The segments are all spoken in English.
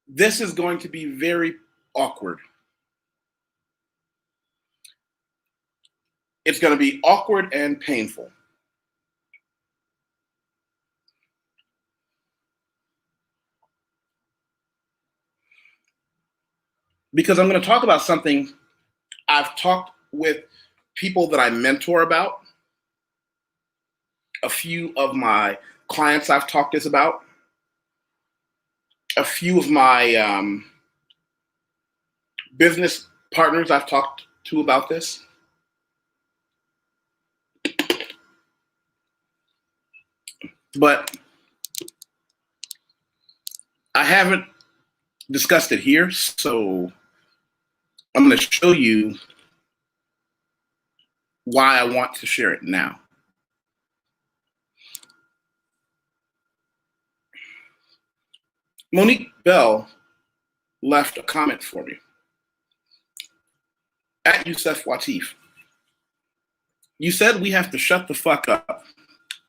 This is going to be very awkward. It's going to be awkward and painful. Because I'm going to talk about something I've talked with people that I mentor about. A few of my clients I've talked this about. A few of my business partners I've talked to about this. But I haven't discussed it here, so I'm going to show you why I want to share it now. Monique Bell left a comment for me at YusefWateef. You said we have to shut the fuck up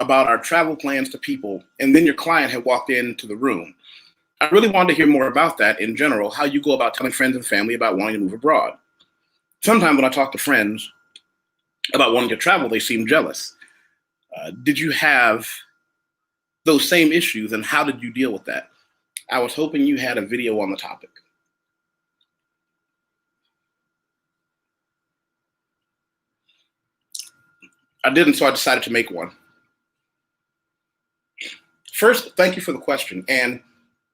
about our travel plans to people, and then your client had walked into the room. I really wanted to hear more about that in general, how you go about telling friends and family about wanting to move abroad. Sometimes when I talk to friends about wanting to travel, they seem jealous. Did you have those same issues, and how did you deal with that? I was hoping you had a video on the topic. I didn't, so I decided to make one. First, thank you for the question. And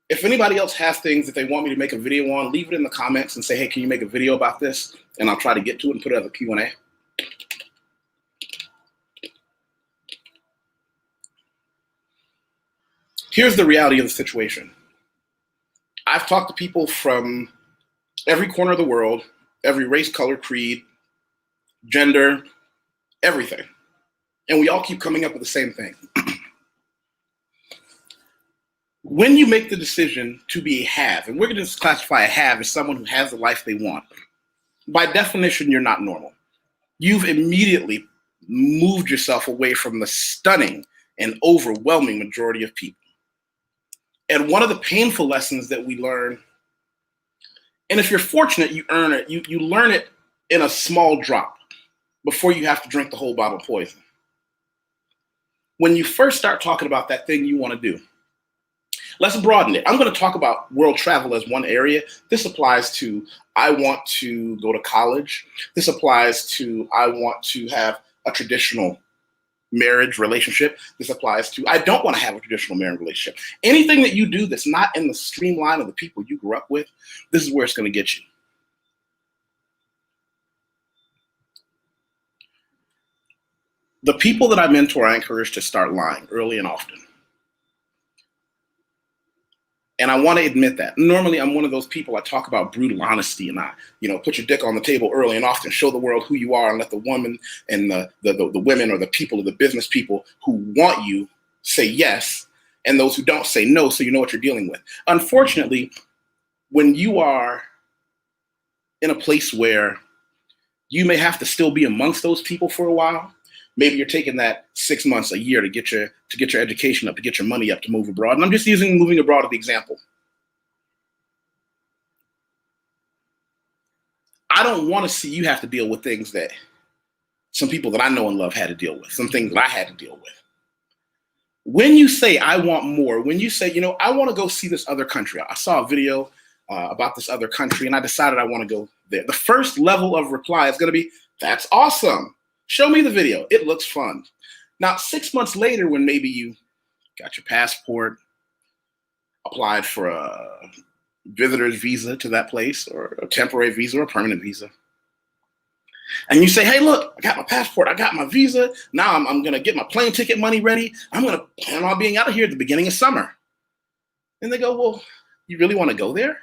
if anybody else has things that they want me to make a video on, leave it in the comments and say, hey, can you make a video about this? And I'll try to get to it and put it as a Q&A. Here's the reality of the situation. I've talked to people from every corner of the world, every race, color, creed, gender, everything. And we all keep coming up with the same thing. When you make the decision to be a have, and we're going to classify a have as someone who has the life they want, by definition, you're not normal. You've immediately moved yourself away from the stunning and overwhelming majority of people. And one of the painful lessons that we learn, and if you're fortunate, you earn it, you learn it in a small drop before you have to drink the whole bottle of poison. When you first start talking about that thing you want to do, let's broaden it. I'm going to talk about world travel as one area. This applies to, I want to go to college. This applies to, I want to have a traditional marriage relationship. This applies to, I don't want to have a traditional marriage relationship. Anything that you do that's not in the streamline of the people you grew up with, this is where it's going to get you. The people that I mentor, I encourage to start lying early and often. And I want to admit that. Normally, I'm one of those people, I talk about brutal honesty, and I, put your dick on the table early and often, show the world who you are, and let the woman and the women or the people or the business people who want you say yes, and those who don't say no, so you know what you're dealing with. Unfortunately, when you are in a place where you may have to still be amongst those people for a while, maybe you're taking that 6 months, a year to get your education up, to get your money up, to move abroad. And I'm just using moving abroad as the example. I don't want to see you have to deal with things that some people that I know and love had to deal with, some things that I had to deal with. When you say, I want more, when you say, I want to go see this other country, I saw a video about this other country and I decided I want to go there. The first level of reply is going to be, that's awesome. Show me the video. It looks fun. Now, 6 months later, when maybe you got your passport, applied for a visitor's visa to that place, or a temporary visa or a permanent visa, and you say, hey, look, I got my passport, I got my visa. Now I'm going to get my plane ticket money ready. I'm going to plan on being out of here at the beginning of summer. And they go, well, you really want to go there?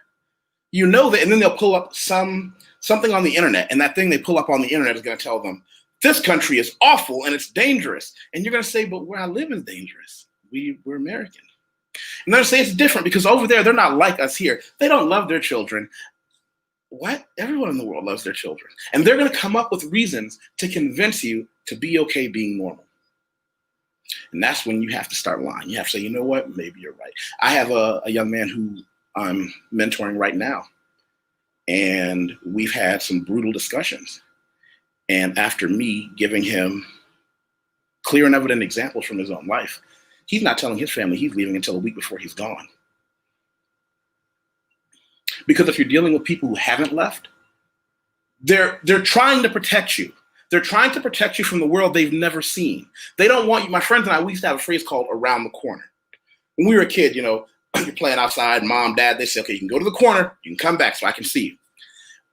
You know that, and then they'll pull up something on the internet, and that thing they pull up on the internet is going to tell them, this country is awful and it's dangerous. And you're going to say, but where I live is dangerous. We're American. And they're going to say it's different because over there, they're not like us here. They don't love their children. What? Everyone in the world loves their children. And they're going to come up with reasons to convince you to be okay being normal. And that's when you have to start lying. You have to say, you know what? Maybe you're right. I have a young man who I'm mentoring right now. And we've had some brutal discussions. And after me giving him clear and evident examples from his own life, he's not telling his family he's leaving until a week before he's gone. Because if you're dealing with people who haven't left, they're trying to protect you. They're trying to protect you from the world they've never seen. They don't want you. My friends and I, we used to have a phrase called around the corner. When we were a kid, you know, you're playing outside, mom, dad, they say, okay, you can go to the corner, you can come back so I can see you.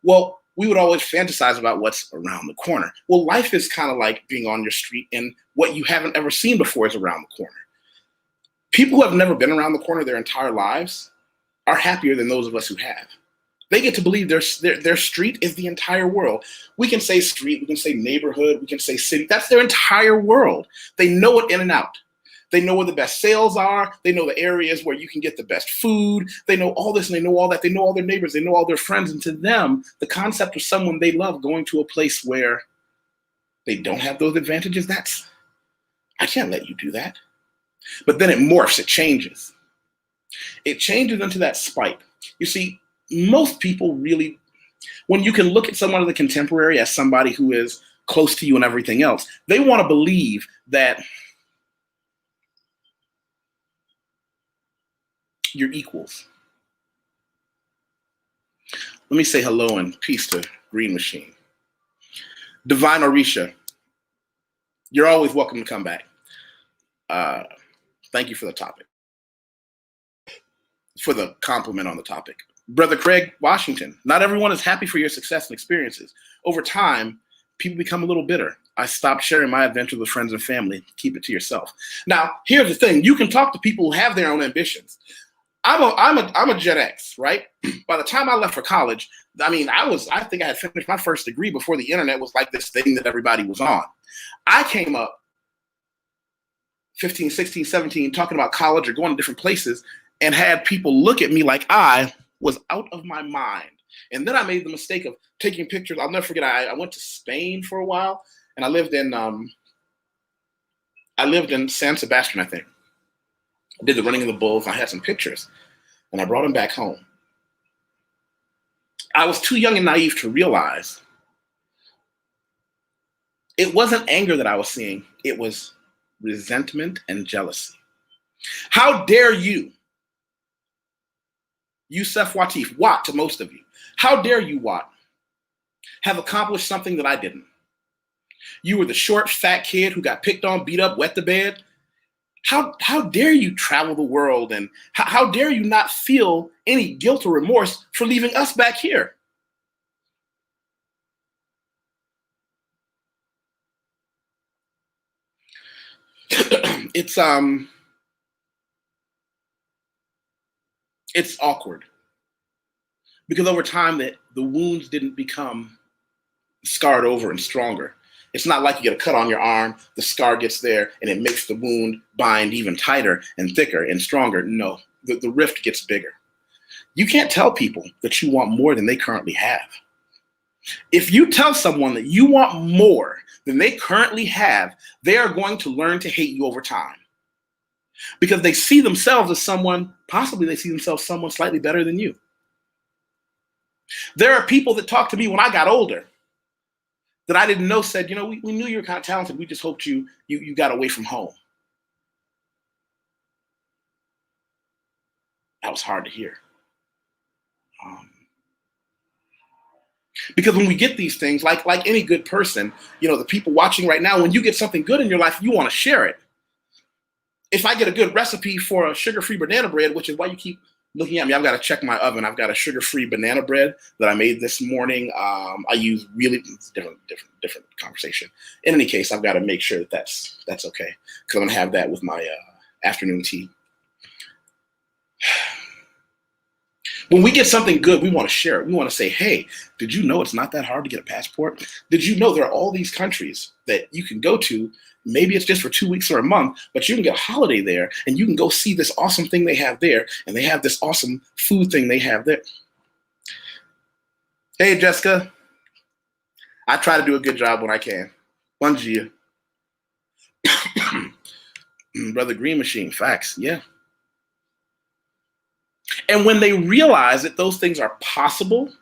Well, we would always fantasize about what's around the corner. Well, life is kind of like being on your street, and what you haven't ever seen before is around the corner. People who have never been around the corner their entire lives are happier than those of us who have. They get to believe their street is the entire world. We can say street, we can say neighborhood, we can say city. That's their entire world. They know it in and out. They know where the best sales are. They know the areas where you can get the best food. They know all this and they know all that. They know all their neighbors. They know all their friends. And to them, the concept of someone they love going to a place where they don't have those advantages, I can't let you do that. But then it morphs, it changes. It changes into that spite. You see, most people really, when you can look at someone in the contemporary as somebody who is close to you and everything else, they want to believe that you're equals. Let me say hello and peace to Green Machine. Divine Orisha, you're always welcome to come back. Thank you for the topic, for the compliment on the topic. Brother Craig Washington, not everyone is happy for your success and experiences. Over time, people become a little bitter. I stopped sharing my adventures with friends and family. Keep it to yourself. Now, here's the thing. You can talk to people who have their own ambitions. I'm a Gen X, right? By the time I left for college, I mean, I think I had finished my first degree before the internet was like this thing that everybody was on. I came up 15, 16, 17, talking about college or going to different places and had people look at me like I was out of my mind. And then I made the mistake of taking pictures. I'll never forget, I went to Spain for a while, and I lived in San Sebastian, I think. I did the running of the bulls. I had some pictures, and I brought them back home. I was too young and naive to realize it wasn't anger that I was seeing. It was resentment and jealousy. How dare you, YusefWateef, Watt to most of you, how dare you, Watt, have accomplished something that I didn't? You were the short, fat kid who got picked on, beat up, wet the bed. How dare you travel the world, and how dare you not feel any guilt or remorse for leaving us back here? It's awkward because over time the wounds didn't become scarred over and stronger. It's not like you get a cut on your arm, the scar gets there, and it makes the wound bind even tighter and thicker and stronger. No, the rift gets bigger. You can't tell people that you want more than they currently have. If you tell someone that you want more than they currently have, they are going to learn to hate you over time. Because they see themselves as someone, possibly they see themselves someone slightly better than you. There are people that talked to me when I got older that I didn't know said, you know, we knew you were kind of talented. We just hoped you got away from home. That was hard to hear. Because when we get these things, like any good person, you know, the people watching right now, when you get something good in your life, you want to share it. If I get a good recipe for a sugar-free banana bread, which is why you keep looking at me, I've got to check my oven. I've got a sugar-free banana bread that I made this morning. I use really different conversation. In any case, I've got to make sure that that's okay, because I'm going to have that with my afternoon tea. When we get something good, we want to share it. We want to say, hey, did you know it's not that hard to get a passport? Did you know there are all these countries that you can go to? Maybe it's just for 2 weeks or a month, but you can get a holiday there and you can go see this awesome thing they have there, and they have this awesome food thing they have there. Hey, Jessica. I try to do a good job when I can. Bom dia. Brother Green Machine, facts, yeah. And when they realize that those things are possible,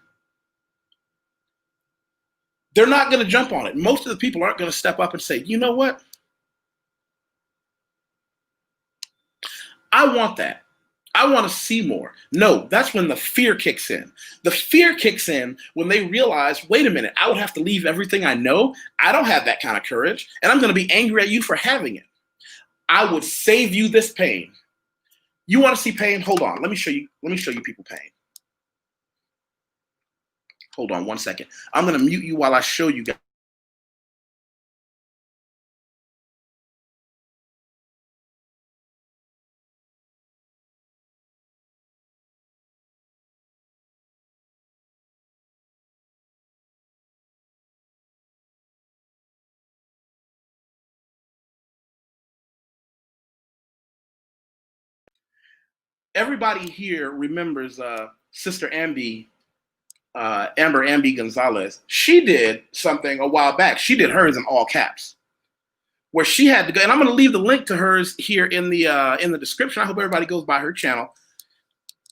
they're not going to jump on it. Most of the people aren't going to step up and say, you know what? I want that. I want to see more. No, that's when the fear kicks in. The fear kicks in when they realize, wait a minute, I would have to leave everything I know. I don't have that kind of courage, and I'm going to be angry at you for having it. I would save you this pain. You want to see pain? Hold on. Let me show you people pain. Hold on 1 second. I'm going to mute you while I show you guys. Everybody here remembers Sister Amber Gonzalez. She did something a while back. She did hers in all caps, where she had to go. And I'm going to leave the link to hers here in the description. I hope everybody goes by her channel.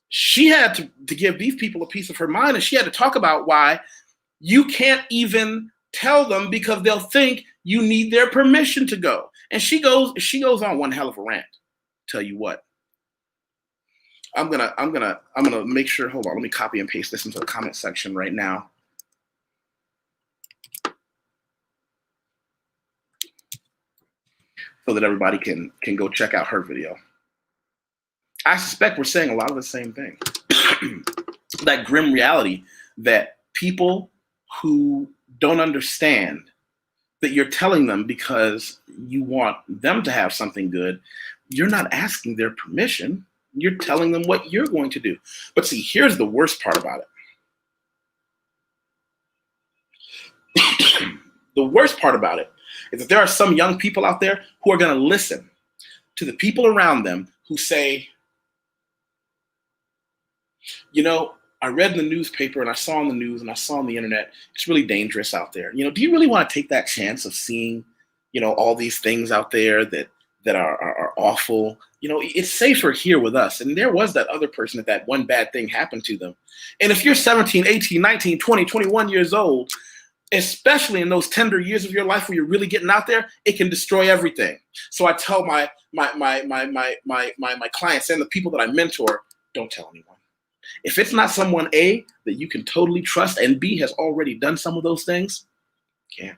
She had to give these people a piece of her mind, and she had to talk about why you can't even tell them because they'll think you need their permission to go. And she goes on one hell of a rant. Tell you what. I'm gonna make sure. Hold on, let me copy and paste this into the comment section right now. So that everybody can go check out her video. I suspect we're saying a lot of the same thing. That grim reality that people who don't understand that you're telling them because you want them to have something good, you're not asking their permission. You're telling them what you're going to do. But see, here's the worst part about it. The worst part about it is that there are some young people out there who are going to listen to the people around them who say, you know, I read in the newspaper and I saw on the news and I saw on the internet, it's really dangerous out there. You know, do you really want to take that chance of seeing, you know, all these things out there that are awful? You know, it's safer here with us. And there was that other person that one bad thing happened to them. And if you're 17, 18, 19, 20, 21 years old, especially in those tender years of your life where you're really getting out there, it can destroy everything. So I tell my clients and the people that I mentor, don't tell anyone. If it's not someone A, that you can totally trust, and B, has already done some of those things, can't.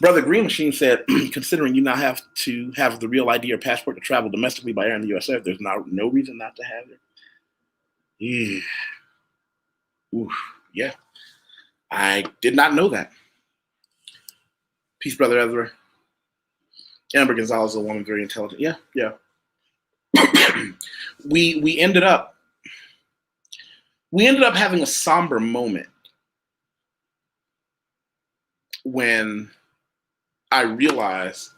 Brother Green Machine said, considering you now have to have the real ID or passport to travel domestically by air in the USA, there's no reason not to have it. Yeah. Oof. Yeah. I did not know that. Peace, Brother Ezra. Amber Gonzalez is a woman, very intelligent. Yeah. we ended up having a somber moment when I realized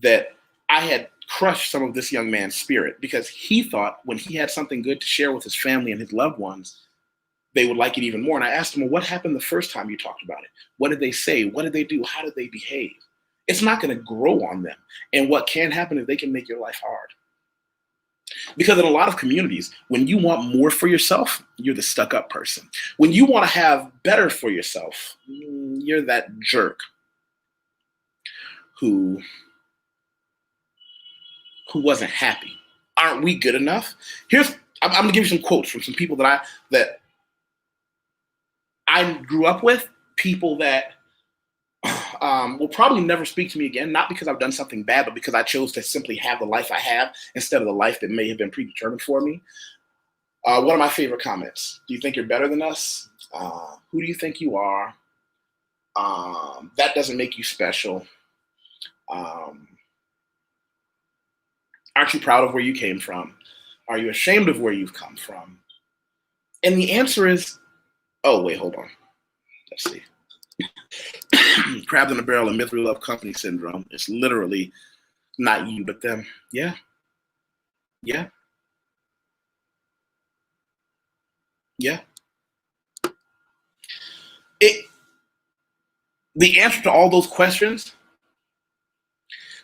that I had crushed some of this young man's spirit, because he thought when he had something good to share with his family and his loved ones, they would like it even more. And I asked him, well, what happened the first time you talked about it? What did they say? What did they do? How did they behave? It's not going to grow on them. And what can happen is they can make your life hard. Because in a lot of communities, when you want more for yourself, you're the stuck-up person. When you want to have better for yourself, you're that jerk who wasn't happy. Aren't we good enough? I'm going to give you some quotes from some people that I grew up with, people that will probably never speak to me again, not because I've done something bad, but because I chose to simply have the life I have instead of the life that may have been predetermined for me. One of my favorite comments: do you think you're better than us? Who do you think you are? That doesn't make you special. Aren't you proud of where you came from? Are you ashamed of where you've come from? And the answer is, oh, wait, hold on. Let's see. Crabs in a barrel and misery love company syndrome. It's literally not you, but them. Yeah. The answer to all those questions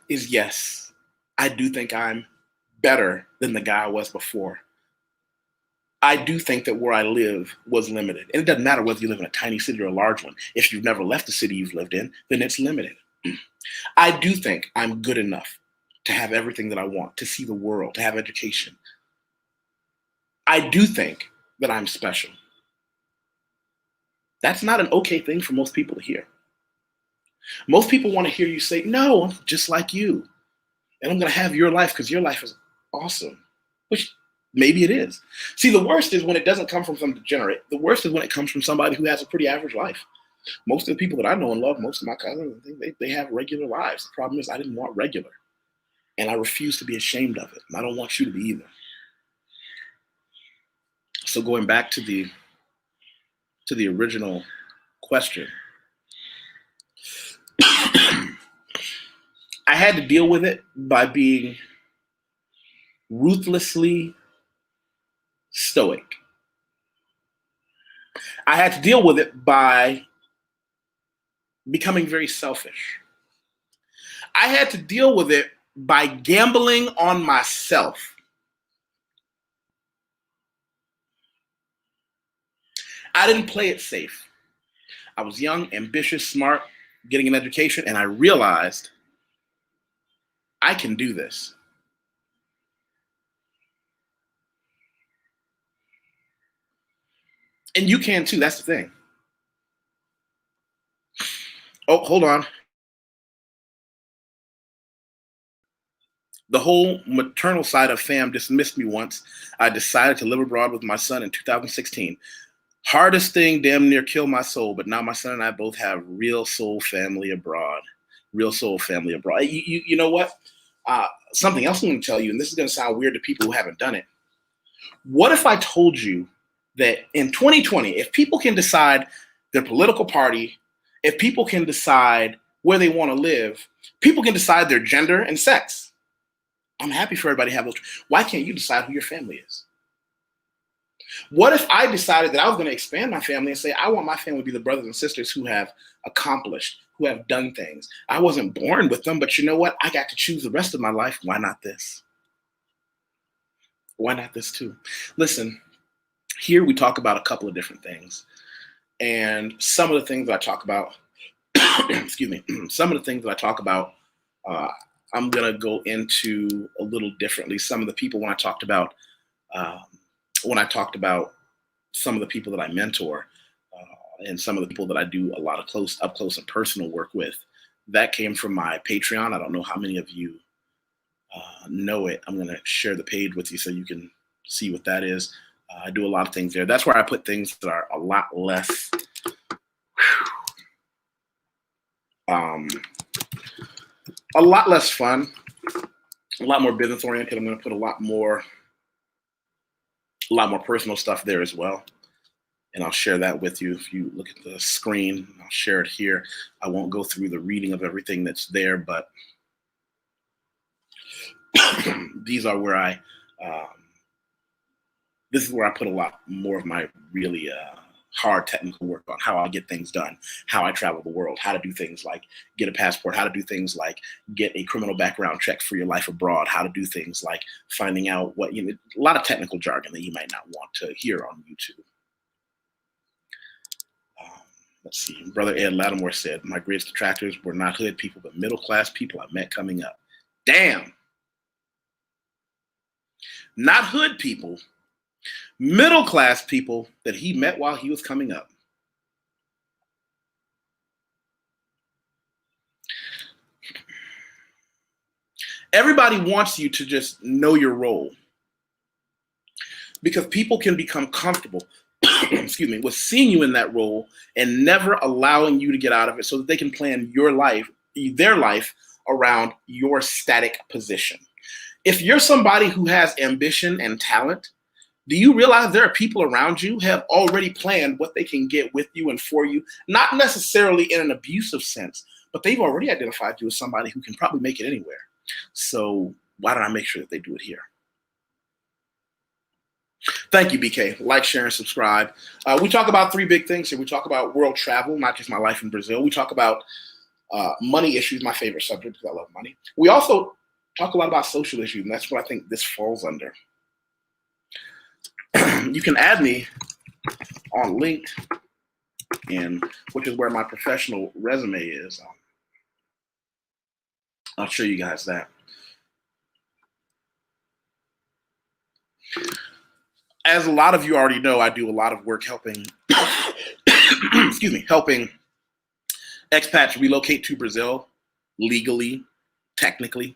is yes. I do think I'm better than the guy I was before. I do think that where I live was limited. And it doesn't matter whether you live in a tiny city or a large one. If you've never left the city you've lived in, then it's limited. I do think I'm good enough to have everything that I want, to see the world, to have education. I do think that I'm special. That's not an okay thing for most people to hear. Most people want to hear you say, no, I'm just like you. And I'm going to have your life because your life is awesome, which maybe it is. See, the worst is when it doesn't come from some degenerate. The worst is when it comes from somebody who has a pretty average life. Most of the people that I know and love, most of my cousins, they have regular lives. The problem is I didn't want regular. And I refuse to be ashamed of it. And I don't want you to be either. So going back to the original question, I had to deal with it by being ruthlessly stoic. I had to deal with it by becoming very selfish. I had to deal with it by gambling on myself. I didn't play it safe. I was young, ambitious, smart, getting an education, and I realized I can do this. And you can too, that's the thing. Oh, hold on. The whole maternal side of fam dismissed me once. I decided to live abroad with my son in 2016. Hardest thing, damn near killed my soul, but now my son and I both have real soul family abroad. Real soul family abroad. You know what? Something else I'm going to tell you, and this is going to sound weird to people who haven't done it. What if I told you that in 2020, if people can decide their political party, if people can decide where they want to live, people can decide their gender and sex. I'm happy for everybody to have those. Why can't you decide who your family is? What if I decided that I was going to expand my family and say, I want my family to be the brothers and sisters who have accomplished, who have done things. I wasn't born with them, but you know what? I got to choose the rest of my life. Why not this? Why not this too? Listen, here we talk about a couple of different things. And some of the things that I talk about, excuse me, some of the things that I talk about, I'm going to go into a little differently. Some of the people when I talked about some of the people that I mentor and some of the people that I do a lot of up close and personal work with, that came from my Patreon. I don't know how many of you know it. I'm going to share the page with you so you can see what that is. I do a lot of things there. That's where I put things that are a lot less fun, a lot more business oriented. I'm going to put a lot more personal stuff there as well. And I'll share that with you. If you look at the screen, I'll share it here. I won't go through the reading of everything that's there, but these are where this is where I put a lot more of my really hard technical work on how I get things done, how I travel the world, how to do things like get a passport, how to do things like get a criminal background check for your life abroad, how to do things like finding out what, a lot of technical jargon that you might not want to hear on YouTube. Let's see. Brother Ed Lattimore said, my greatest attractors were not hood people, but middle-class people I met coming up. Damn. Not hood people. Middle-class people that he met while he was coming up. Everybody wants you to just know your role because people can become comfortable excuse me, with seeing you in that role and never allowing you to get out of it so that they can plan their life around your static position. If you're somebody who has ambition and talent, do you realize there are people around you who have already planned what they can get with you and for you, not necessarily in an abusive sense, but they've already identified you as somebody who can probably make it anywhere. So why don't I make sure that they do it here? Thank you, BK. Like, share, and subscribe. We talk about three big things here. We talk about world travel, not just my life in Brazil. We talk about money issues, my favorite subject because I love money. We also talk a lot about social issues, and that's what I think this falls under. You can add me on LinkedIn, which is where my professional resume is. I'll show you guys that. As a lot of you already know, I do a lot of work helping, excuse me, helping expats relocate to Brazil legally, technically,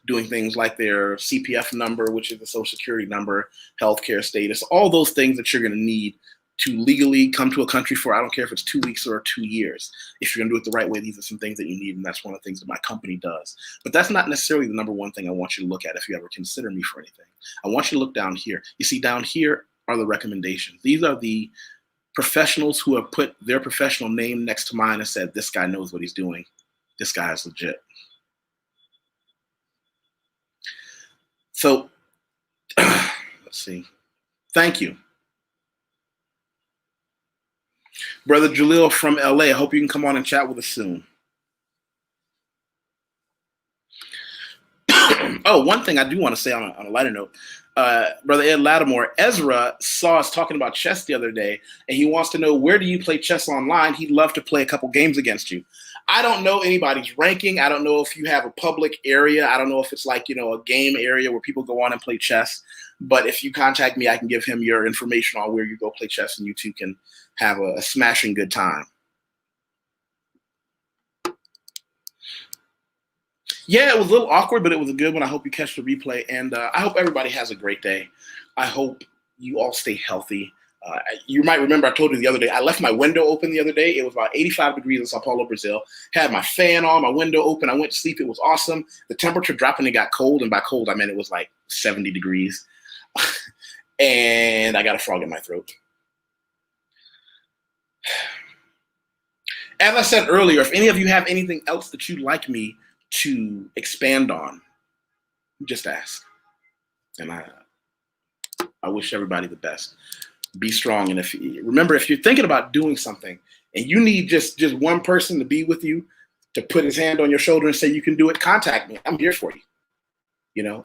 doing things like their CPF number, which is the social security number, healthcare status, all those things that you're going to need to legally come to a country for. I don't care if it's 2 weeks or 2 years. If you're going to do it the right way, these are some things that you need, and that's one of the things that my company does. But that's not necessarily the number one thing I want you to look at if you ever consider me for anything. I want you to look down here. You see, down here are the recommendations. These are the professionals who have put their professional name next to mine and said, this guy knows what he's doing. This guy is legit. So let's see. Thank you. Brother Jalil from LA, I hope you can come on and chat with us soon. Oh, one thing I do want to say on a lighter note, Brother Ed Lattimore, Ezra saw us talking about chess the other day, and he wants to know, where do you play chess online? He'd love to play a couple games against you. I don't know anybody's ranking. I don't know if you have a public area. I don't know if it's like, a game area where people go on and play chess. But if you contact me, I can give him your information on where you go play chess, and you two can have a smashing good time. Yeah, it was a little awkward, but it was a good one. I hope you catch the replay, and I hope everybody has a great day. I hope you all stay healthy. You might remember I told you the other day, I left my window open the other day. It was about 85 degrees in Sao Paulo, Brazil. Had my fan on, my window open. I went to sleep. It was awesome. The temperature dropped and it got cold, and by cold, I meant it was like 70 degrees. And I got a frog in my throat. As I said earlier, if any of you have anything else that you'd like me to expand on, just ask. And I wish everybody the best. Be strong. And remember, if you're thinking about doing something and you need just one person to be with you, to put his hand on your shoulder and say you can do it, contact me. I'm here for you. I'm